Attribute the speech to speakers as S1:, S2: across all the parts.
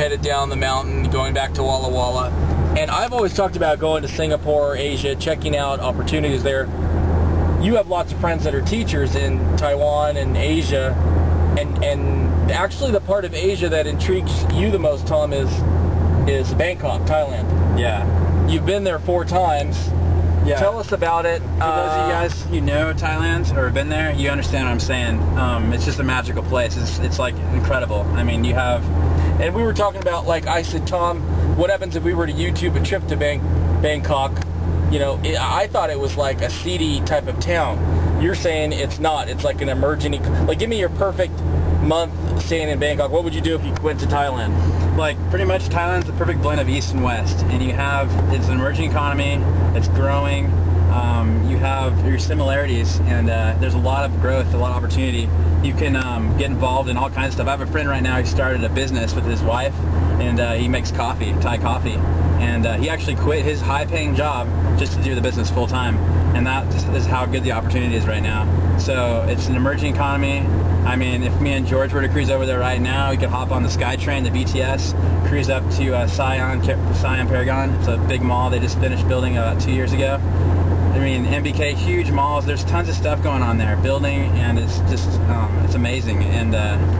S1: headed down the mountain, going back to Walla Walla. And I've always talked about going to Singapore, Asia, checking out opportunities there. You have lots of friends that are teachers in Taiwan and Asia, and actually the part of Asia that intrigues you the most, Tom, is Bangkok, Thailand.
S2: Yeah.
S1: You've been there 4 times.
S2: Yeah.
S1: Tell us about it.
S2: For those of you guys who know Thailand or have been there, you understand what I'm saying. It's just a magical place. It's like incredible. I mean, you have...
S1: And we were talking about, like, I said, Tom, what happens if we were to YouTube a trip to Bangkok? You know, I thought it was like a seedy type of town. You're saying it's not. It's like an emerging... Like, give me your perfect month staying in Bangkok. What would you do if you went to Thailand?
S2: Like, pretty much Thailand's the perfect blend of East and West. And you have... It's an emerging economy. It's growing. You have your similarities, and there's a lot of growth, a lot of opportunity. You can get involved in all kinds of stuff. I have a friend right now who started a business with his wife, and he makes coffee, Thai coffee. And he actually quit his high-paying job just to do the business full-time. And that is how good the opportunity is right now. So it's an emerging economy. I mean, if me and George were to cruise over there right now, we could hop on the SkyTrain, the BTS, cruise up to Siam Paragon. It's a big mall they just finished building about 2 years ago. I mean, MBK, huge malls. There's tons of stuff going on there, building, and it's just, it's amazing. And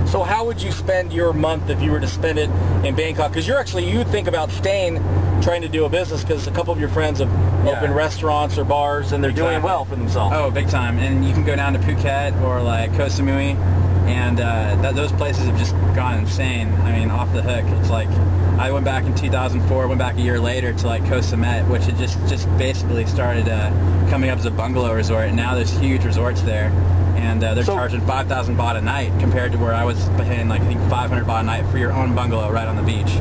S1: so how would you spend your month if you were to spend it in Bangkok? Because you think about staying, trying to do a business, because a couple of your friends have opened restaurants or bars, and they're doing well for themselves.
S2: Oh, big time. And you can go down to Phuket or like Koh Samui, and those places have just gone insane. I mean, off the hook. It's like, I went back in 2004, went back a year later to like Koh Samet, which had just basically started coming up as a bungalow resort, and now there's huge resorts there, and they're charging 5,000 baht a night compared to where I was paying like I think 500 baht a night for your own bungalow right on the beach.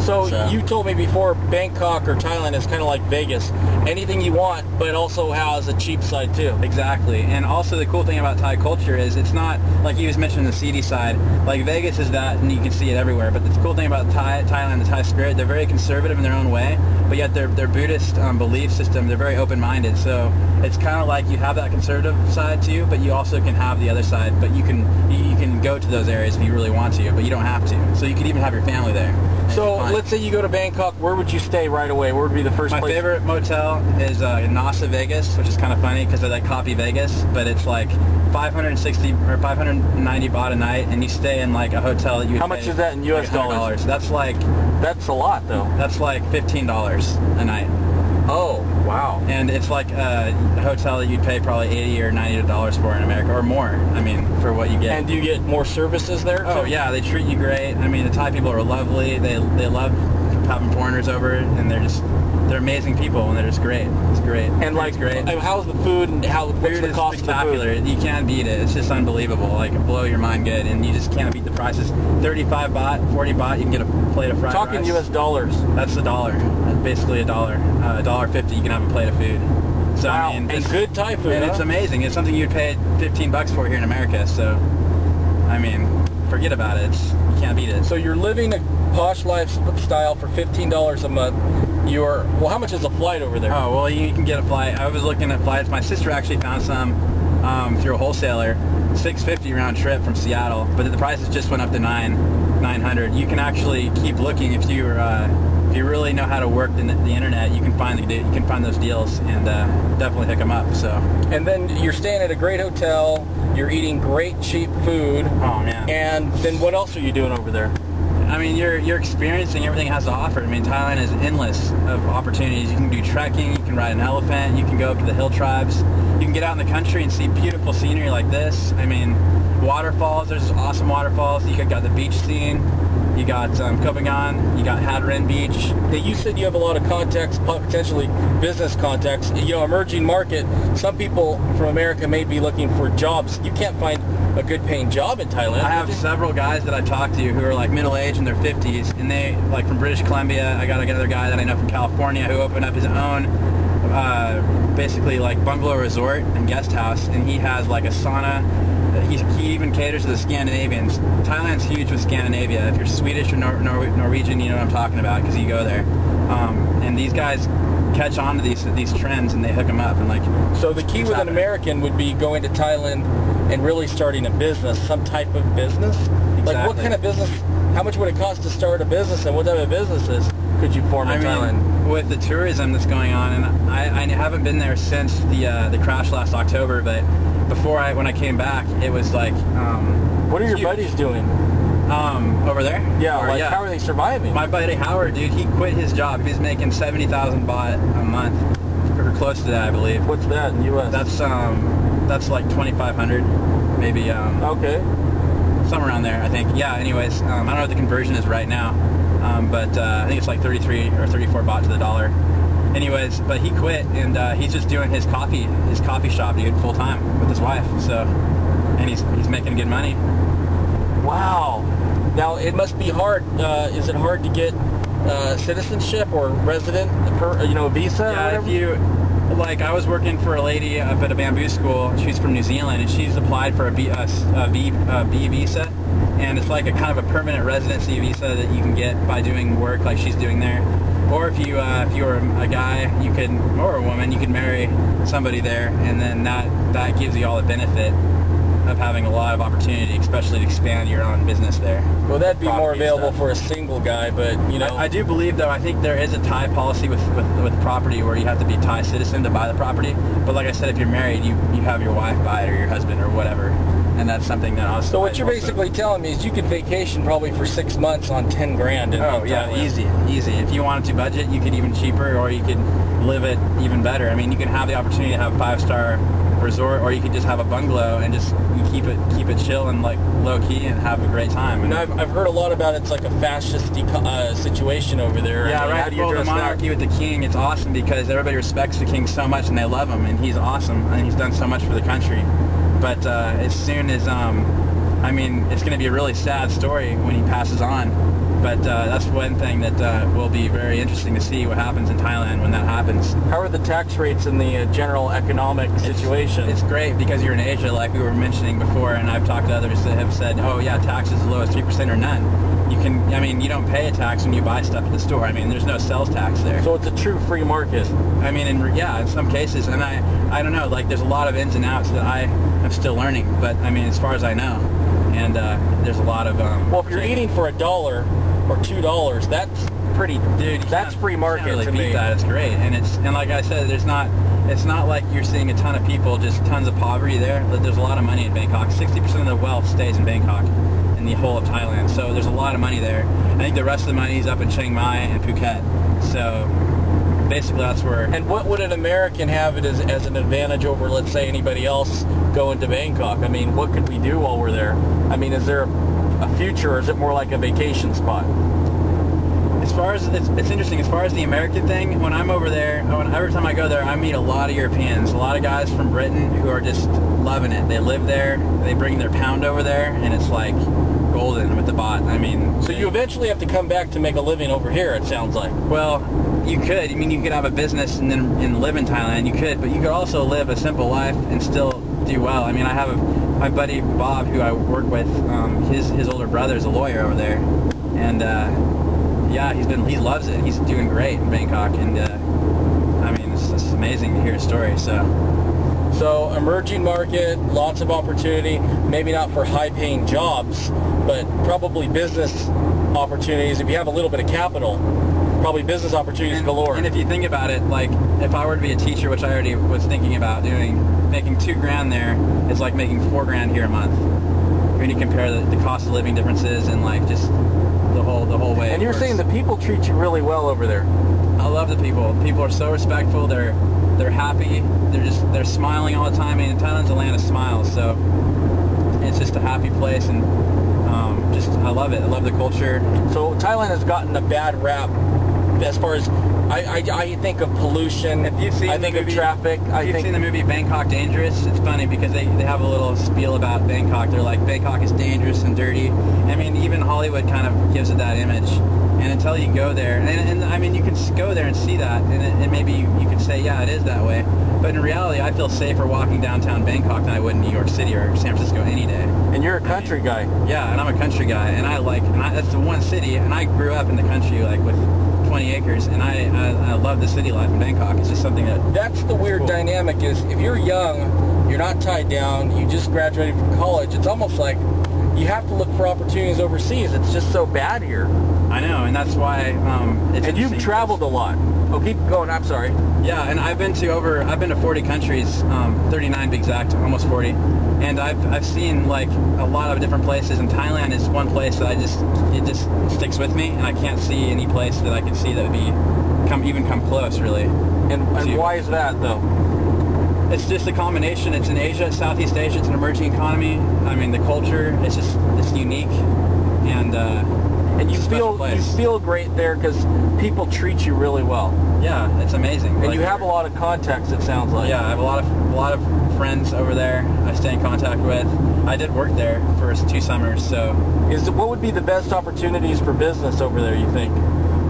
S1: So you told me before, Bangkok or Thailand is kind of like Vegas. Anything you want, but also has a cheap side too.
S2: Exactly. And also the cool thing about Thai culture is it's not, like you just mentioned, the seedy side. Like Vegas is that, and you can see it everywhere. But the cool thing about Thailand, the Thai spirit, they're very conservative in their own way, but yet their Buddhist belief system, they're very open-minded. So it's kind of like you have that conservative side to you, but you also can have the other side. But you can go to those areas if you really want to, but you don't have to. So you could even have your family there.
S1: So let's say you go to Bangkok, where would you stay right away? Where would be the first place?
S2: My favorite motel is in Nasa, Vegas, which is kind of funny because I like copy Vegas, but it's like 560 or 590 baht a night, and you stay in like a hotel that you.
S1: How much is that in U.S. dollars?
S2: That's
S1: a lot though.
S2: That's like $15 a night.
S1: Oh, wow.
S2: And it's like a hotel that you'd pay probably $80 or $90 for in America, or more, I mean, for what you get.
S1: And do you get more services there?
S2: Oh, yeah, they treat you great. I mean, the Thai people are lovely. They love having foreigners over, and they're amazing people, and they're just great. It's great.
S1: And like,
S2: great.
S1: How's the food, and what's the cost of the food?
S2: You can't beat it. It's just unbelievable. Like, blow your mind good, and you just can't beat the prices. 35 baht, 40 baht, you can get a plate of fried rice.
S1: Talking U.S. dollars.
S2: That's a dollar. That's basically $1.50. You can have a plate of food. So
S1: wow.
S2: I mean,
S1: and good Thai food.
S2: And it's amazing. It's something you'd pay $15 for here in America. So, I mean, forget about it. You can't beat it.
S1: So you're living a posh lifestyle for $15 a month. Well, how much is a flight over there?
S2: Oh, well, you can get a flight. I was looking at flights. My sister actually found some through a wholesaler, $650 round trip from Seattle, but the prices just went up to $900. You can actually keep looking if you really know how to work the internet. You can find those deals and definitely hook them up. So.
S1: And then you're staying at a great hotel. You're eating great cheap food.
S2: Oh man.
S1: And then what else are you doing over there?
S2: I mean, you're experiencing everything it has to offer. I mean, Thailand is endless of opportunities. You can do trekking, you can ride an elephant, you can go up to the hill tribes, you can get out in the country and see beautiful scenery like this. I mean, waterfalls, there's awesome waterfalls. You got the beach scene, you got Kopangan, you got Hat Rin Beach.
S1: You said you have a lot of contacts, potentially business contacts. You know, emerging market, some people from America may be looking for jobs. You can't find a good paying job in Thailand.
S2: I have several guys that I talk to who are like middle-aged in their 50s, and they, like from British Columbia, I got another guy that I know from California who opened up his own basically like bungalow resort and guest house, and he has like a sauna. He even caters to the Scandinavians. Thailand's huge with Scandinavia. If you're Swedish or Norwegian, you know what I'm talking about because you go there. And these guys catch on to these trends and they hook them up and like.
S1: So the key with an American would be going to Thailand and really starting a business, some type of business.
S2: Exactly.
S1: Like what kind of business? How much would it cost to start a business, and what type of businesses could you form in Thailand?
S2: With the tourism that's going on, and I haven't been there since the crash last October, but when I came back, it was like
S1: what are your buddies doing
S2: over there?
S1: Yeah, how are they surviving?
S2: My buddy Howard, dude, he quit his job. He's making 70,000 baht a month, or close to that, I believe.
S1: What's that in U.S.?
S2: That's like 2,500, maybe.
S1: Okay.
S2: Somewhere around there, I think. Yeah. Anyways, I don't know what the conversion is right now, but I think it's like 33 or 34 baht to the dollar. Anyways, but he quit, and he's just doing his coffee shop, dude, full time with his wife. So, and he's making good money.
S1: Wow. Now it must be hard. Is it hard to get citizenship or resident, visa?
S2: Yeah,
S1: or whatever?
S2: Like, I was working for a lady up at a bamboo school. She's from New Zealand, and she's applied for a B visa, and it's like a kind of a permanent residency visa that you can get by doing work like she's doing there. Or if you were a guy, or a woman, you could marry somebody there, and then that gives you all the benefit of having a lot of opportunity, especially to expand your own business there.
S1: Well, that'd be more available for a single guy, but
S2: I do believe, though, I think there is a Thai policy with property where you have to be a Thai citizen to buy the property. But like I said, if you're married, you have your wife buy it, or your husband, or whatever, and that's something that also.
S1: So what you're basically telling me is you could vacation probably for 6 months on 10 grand.
S2: Oh yeah, easy. If you wanted to budget, you could even cheaper, or you could live it even better. I mean, you can have the opportunity to have a 5-star resort, or you could just have a bungalow and just keep it chill and like low key and have a great time.
S1: And I've heard a lot about it's like a fascist situation over there.
S2: Yeah, right. Well, the monarchy with the king, it's awesome because everybody respects the king so much and they love him, and he's awesome and he's done so much for the country. But as soon as I mean, it's going to be a really sad story when he passes on. But that's one thing that will be very interesting to see what happens in Thailand when that happens.
S1: How are the tax rates in the general economic situation?
S2: It's great because you're in Asia, like we were mentioning before, and I've talked to others that have said, oh yeah, taxes as low as 3% or none. You don't pay a tax when you buy stuff at the store. I mean, there's no sales tax there.
S1: So it's a true free market.
S2: I mean, in some cases, and I don't know, like there's a lot of ins and outs that I am still learning, but I mean, as far as I know, and there's a lot of...
S1: well, if you're eating for $1 or $2, that's pretty, dude. That's free market.
S2: You can't really
S1: beat
S2: beat that. It's great, and like I said, it's not like you're seeing a ton of people, just tons of poverty there. There's a lot of money in Bangkok. 60% of the wealth stays in Bangkok, in the whole of Thailand. So there's a lot of money there. I think the rest of the money is up in Chiang Mai and Phuket. So basically, that's where.
S1: And what would an American have it as an advantage over, let's say, anybody else going to Bangkok? I mean, what could we do while we're there? I mean, is there a future, or is it more like a vacation spot?
S2: As far as it's interesting, as far as the American thing, when I'm over there, every time I go there, I meet a lot of Europeans, a lot of guys from Britain who are just loving it. They live there, they bring their pound over there, and it's like golden with the baht. I mean,
S1: so you eventually have to come back to make a living over here, it sounds like.
S2: Well, you could. I mean, you could have a business and live in Thailand. You could, but you could also live a simple life and still do well. I mean, I have my buddy Bob, who I work with. His older brother is a lawyer over there, and yeah, he loves it. He's doing great in Bangkok, and I mean, it's amazing to hear his story.
S1: So emerging market, lots of opportunity, maybe not for high-paying jobs, but probably business opportunities. If you have a little bit of capital, probably business opportunities galore.
S2: And if you think about it, like if I were to be a teacher, which I already was thinking about doing, making $2,000 there is like making $4,000 here a month. When you compare the cost of living differences and like just the whole way.
S1: And you're saying the people treat you really well over there.
S2: I love the people. People are so respectful. They're happy. They're smiling all the time. I mean, Thailand's a land of smiles, so it's just a happy place, and I love it. I love the culture.
S1: So Thailand has gotten a bad rap as far as I think of pollution.
S2: If you've seen
S1: I think of traffic.
S2: If you've seen the movie Bangkok Dangerous, it's funny because they have a little spiel about Bangkok. They're like, Bangkok is dangerous and dirty. I mean, even Hollywood kind of gives it that image. And until you go there, and I mean, you can go there and see that, and maybe you could say, yeah, it is that way. But in reality, I feel safer walking downtown Bangkok than I would in New York City or San Francisco any day.
S1: And you're a country guy.
S2: Yeah, and I'm a country guy, and that's the one city, and I grew up in the country, like with 20 acres, and I love the city life in Bangkok. It's just something
S1: that's the weird dynamic is if you're young, you're not tied down, you just graduated from college, it's almost like you have to look for opportunities overseas. It's just so bad here.
S2: I know, and that's why it's.
S1: And you've traveled a lot. Oh, keep going. I'm sorry.
S2: Yeah, and I've been to 40 countries, 39 to be exact, almost 40, and I've seen like a lot of different places. And Thailand is one place that it just sticks with me, and I can't see any place that I could see that would even come close, really.
S1: And why is that though?
S2: It's just a combination. It's in Asia, Southeast Asia. It's an emerging economy. I mean, the culture, it's unique, and
S1: you feel great there because people treat you really well.
S2: Yeah, it's amazing.
S1: And you have a lot of contacts, it sounds like.
S2: Yeah, I have a lot of friends over there I stay in contact with. I did work there for 2 summers, so.
S1: What would be the best opportunities for business over there, you think?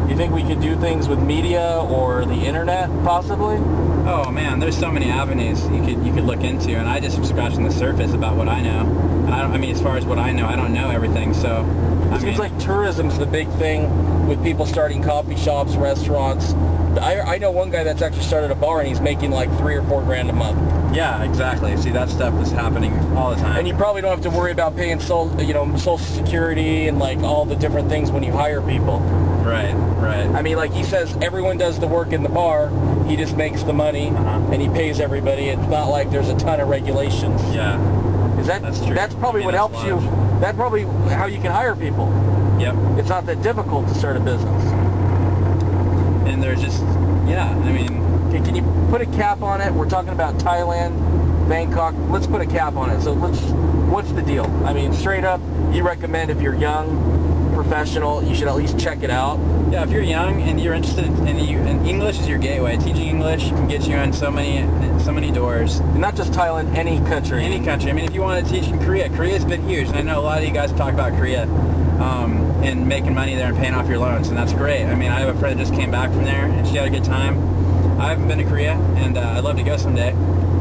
S1: You think we could do things with media or the internet, possibly?
S2: Oh man, there's so many avenues you could look into, and I just am scratching the surface about what I know. And I mean, as far as what I know, I don't know everything. So
S1: it seems like tourism's the big thing with people starting coffee shops, restaurants. I know one guy that's actually started a bar, and he's making like $3 or $4 grand a month.
S2: Yeah, exactly. See, that stuff is happening all the time.
S1: And you probably don't have to worry about paying Social Security and like all the different things when you hire people.
S2: Right.
S1: I mean, like he says, everyone does the work in the bar. He just makes the money, and he pays everybody. It's not like there's a ton of regulations.
S2: Yeah.
S1: That's true. That's probably what helps you. That's probably how you can hire people.
S2: Yep.
S1: It's not that difficult to start a business.
S2: And there's just, yeah, I mean.
S1: Okay, can you put a cap on it? We're talking about Thailand, Bangkok. Let's put a cap on it. So what's the deal? I mean, straight up, you recommend if you're young, professional, you should at least check it out.
S2: Yeah, if you're young and you're interested and English is your gateway. Teaching English can get you in so many doors.
S1: And not just Thailand, any country.
S2: Any country. I mean, if you want to teach in Korea, Korea's been huge. And I know a lot of you guys talk about Korea and making money there and paying off your loans, and that's great. I mean, I have a friend that just came back from there, and she had a good time. I haven't been to Korea, and I'd love to go someday.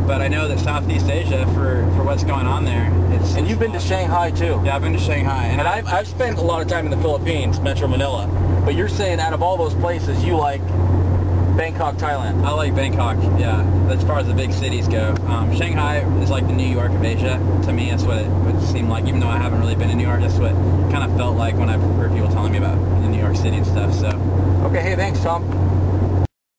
S2: But I know that Southeast Asia, for what's going on there,
S1: And you've been to Shanghai, too.
S2: Yeah, I've been to Shanghai.
S1: And I've spent a lot of time in the Philippines, Metro Manila. But you're saying out of all those places, you like Bangkok, Thailand.
S2: I like Bangkok, yeah, as far as the big cities go. Shanghai is like the New York of Asia. To me, that's what it would seem like, even though I haven't really been in New York. That's what it kind of felt like when I've heard people telling me about the New York City and stuff. So.
S1: Okay, hey, thanks, Tom.